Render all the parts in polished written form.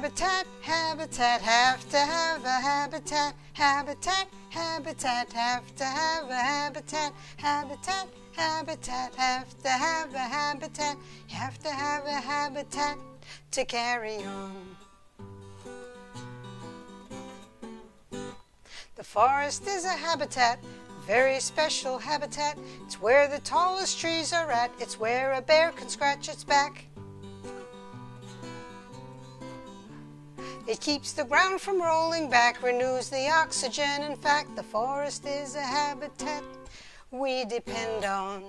Habitat, habitat, have to have a habitat. Habitat, habitat, have to have a habitat. Habitat, habitat, have to have a habitat. You have to have a habitat to carry on. The forest is a habitat, very special habitat. It's where the tallest trees are at. It's where a bear can scratch its back. It keeps the ground from rolling back, renews the oxygen. In fact, the forest is a habitat we depend on.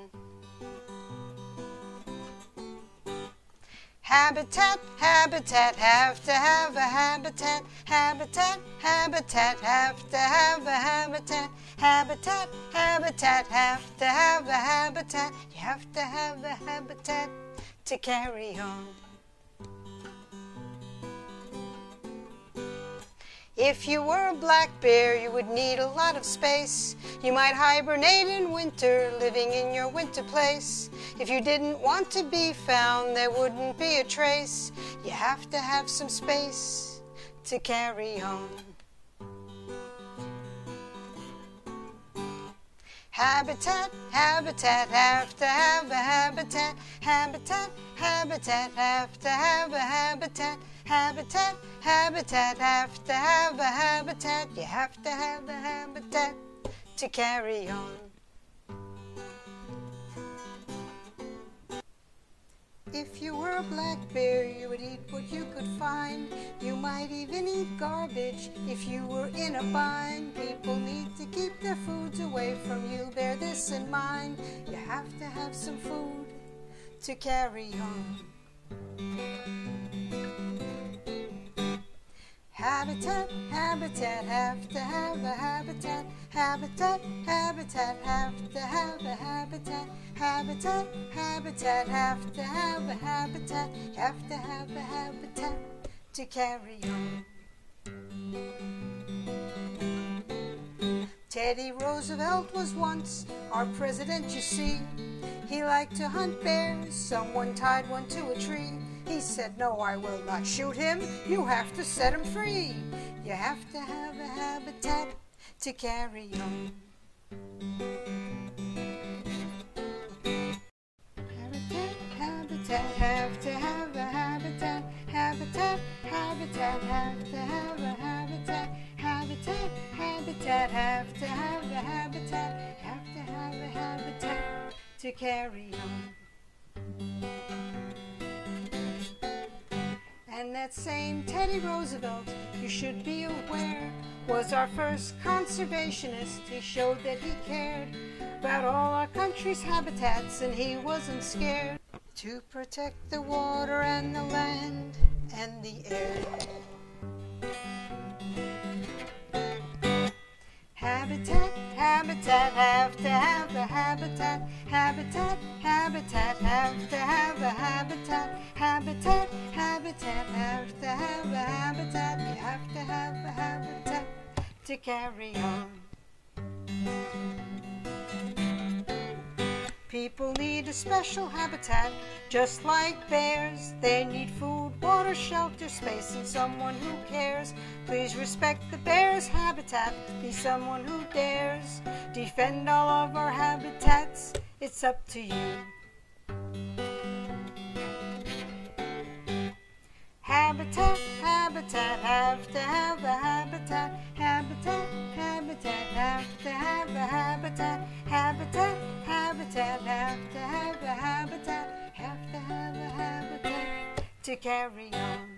Habitat, habitat, have to have a habitat. Habitat, habitat, have to have a habitat. Habitat, habitat, have to have a habitat. You have to have a habitat to carry on. If you were a black bear, you would need a lot of space. You might hibernate in winter, living in your winter place. If you didn't want to be found, there wouldn't be a trace. You have to have some space to carry on. Habitat, habitat, have to have a habitat. Habitat, habitat, have to have a habitat. Habitat, habitat, have to have a habitat. You have to have a habitat to carry on. If you were a black bear, you would eat what you could find. You might even eat garbage if you were in a bind. People need to keep their foods away from you. Bear this in mind. You have to have some food to carry on. Habitat, habitat, have to have a habitat. Habitat, habitat, have to have a habitat. Habitat, habitat, have to have a habitat. You have to have a habitat to carry on. Teddy Roosevelt was once our president, you see. He liked to hunt bears, someone tied one to a tree. He said, no, I will not shoot him, you have to set him free. You have to have a habitat to carry on. Habitat, habitat, have to have a habitat. Habitat, habitat, have to have a habitat. Habitat, habitat, have to have a habitat. Have to have a habitat to carry on. And that same Teddy Roosevelt, you should be aware, was our first conservationist. He showed that he cared about all our country's habitats, and he wasn't scared to protect the water and the land and the air. Habitat, habitat, have to have a habitat. Habitat, habitat, have to have a habitat. Habitat, habitat, have to have a habitat. You have to have a habitat to carry on. People need a special habitat, just like bears. They need food, water, shelter, space, and someone who cares. Please respect the bear's habitat. Be someone who dares. Defend all of our habitats. It's up to you. Habitat, habitat, have to have a habitat. Habitat, habitat, have to have a habitat. Habitat, habitat, have to have a habitat. Have to have a habitat to carry on.